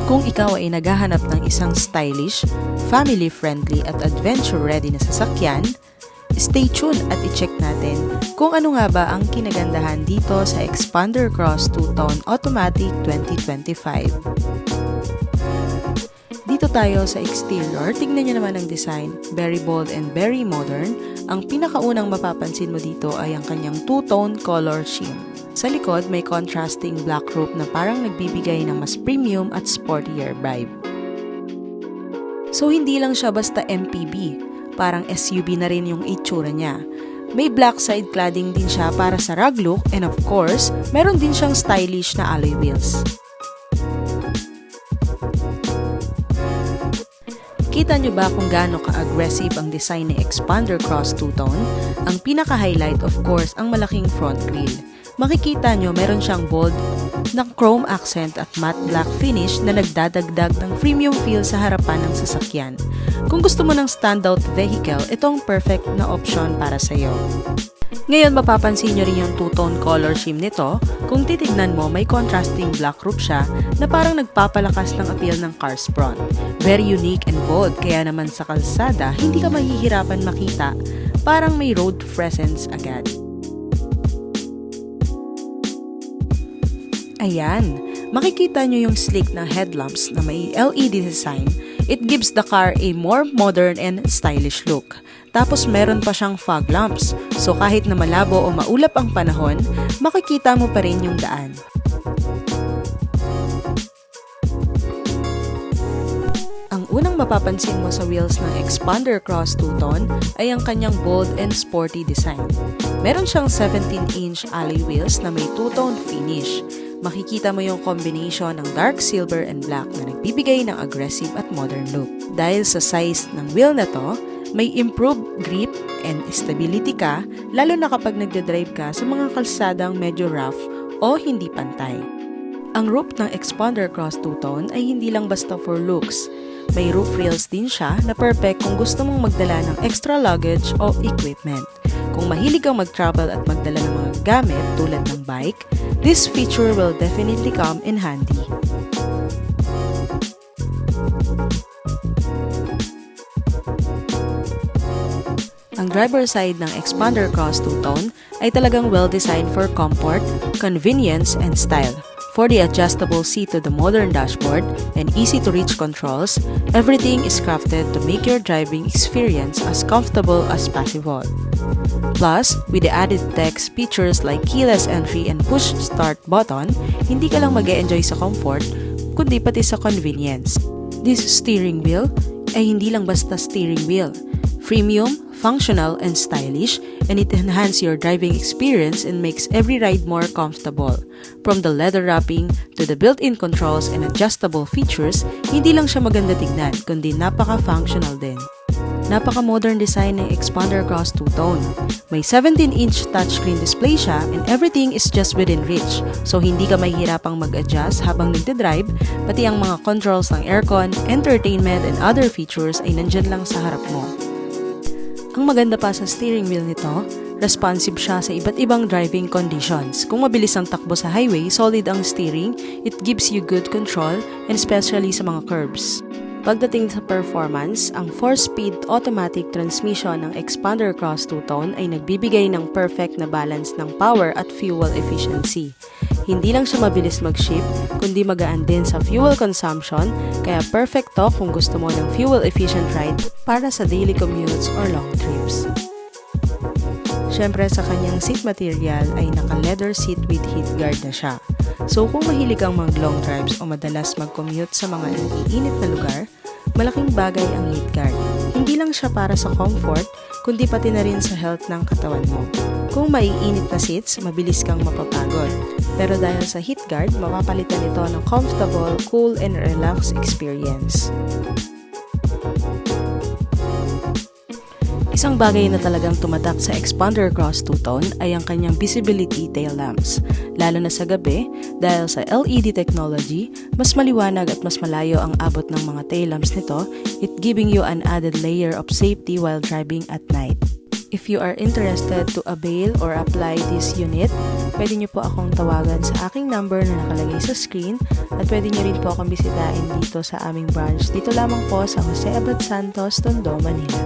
Kung ikaw ay naghahanap ng isang stylish, family-friendly at adventure-ready na sasakyan, stay tuned at i-check natin kung ano nga ba ang kinagandahan dito sa Xpander Cross 2-Tone Automatic 2025. Dito tayo sa exterior, tignan nyo naman ang design, very bold and very modern. Ang pinakaunang mapapansin mo dito ay ang kanyang two-tone color scheme. Sa likod, may contrasting black roof na parang nagbibigay ng mas premium at sportier vibe. So hindi lang siya basta MPV, parang SUV na rin yung itsura niya. May black side cladding din siya para sa rug look and of course, meron din siyang stylish na alloy wheels. Kita nyo ba kung gaano ka-aggressive ang design ni Xpander Cross 2-Tone? Ang pinaka-highlight of course ang malaking front grille. Makikita nyo meron siyang bold na chrome accent at matte black finish na nagdadagdag ng premium feel sa harapan ng sasakyan. Kung gusto mo ng standout vehicle, itong perfect na option para sa iyo. Ngayon mapapansin nyo rin yung two-tone color scheme nito. Kung titignan mo, may contrasting black roof siya na parang nagpapalakas ng appeal ng car's front. Very unique and bold, kaya naman sa kalsada, hindi ka mahihirapan makita. Parang may road presence agad. Ayan, makikita nyo yung sleek na headlamps na may LED design. It gives the car a more modern and stylish look. Tapos meron pa siyang fog lamps, so kahit na malabo o maulap ang panahon, makikita mo pa rin yung daan. Ang unang mapapansin mo sa wheels ng Xpander Cross 2-Tone ay ang kanyang bold and sporty design. Meron siyang 17-inch alloy wheels na may two-tone finish. Makikita mo yung combination ng dark silver and black na nagbibigay ng aggressive at modern look. Dahil sa size ng wheel na to, may improved grip and stability ka, lalo na kapag nagdadrive ka sa mga kalsadang medyo rough o hindi pantay. Ang roof ng Xpander Cross 2-Tone ay hindi lang basta for looks. May roof rails din siya na perfect kung gusto mong magdala ng extra luggage o equipment. Kung mahilig kang mag-travel at magdala ng mga gamit tulad ng bike, this feature will definitely come in handy. Ang driver side ng Xpander Cross 2-Tone ay talagang well-designed for comfort, convenience, and style. For the adjustable seat to the modern dashboard and easy-to-reach controls, everything is crafted to make your driving experience as comfortable as possible. Plus, with the added tech features like keyless entry and push start button, hindi ka lang mag-e-enjoy sa comfort, kundi pati sa convenience. This steering wheel ay hindi lang basta steering wheel. Premium, functional, and stylish, and it enhances your driving experience and makes every ride more comfortable. From the leather wrapping to the built-in controls and adjustable features, hindi lang siya maganda tignan, kundi napaka-functional din. Napaka-modern design ng Xpander Cross 2-Tone. May 17-inch touchscreen display siya and everything is just within reach. So hindi ka mahihirapang mag-adjust habang nagdadrive, pati ang mga controls ng aircon, entertainment, and other features ay nandyan lang sa harap mo. Ang maganda pa sa steering wheel nito, responsive siya sa iba't ibang driving conditions. Kung mabilis ang takbo sa highway, solid ang steering, it gives you good control, and especially sa mga curbs. Pagdating sa performance, ang 4-speed automatic transmission ng Xpander Cross 2-Tone ay nagbibigay ng perfect na balance ng power at fuel efficiency. Hindi lang siya mabilis mag-shift, kundi magaan din sa fuel consumption, kaya perfect to kung gusto mo ng fuel-efficient ride para sa daily commutes or long trips. Siyempre sa kanyang seat material ay naka-leather seat with heat guard na siya. So kung mahilig kang mag-long drives o madalas mag-commute sa mga iinit na lugar, malaking bagay ang heat guard. Hindi lang siya para sa comfort, kundi pati na rin sa health ng katawan mo. Kung maiinit na seats, mabilis kang mapapagod. Pero dahil sa heat guard, mapapalitan ito ng comfortable, cool, and relaxed experience. Isang bagay na talagang tumatak sa Xpander Cross 2-Tone ay ang kanyang visibility tail lamps. Lalo na sa gabi, dahil sa LED technology, mas maliwanag at mas malayo ang abot ng mga tail lamps nito, it giving you an added layer of safety while driving at night. If you are interested to avail or apply this unit, pwede nyo po akong tawagan sa aking number na nakalagay sa screen at pwede nyo rin po akong bisitahin dito sa aming branch. Dito lamang po sa Jose Abad Santos, Tondo, Manila.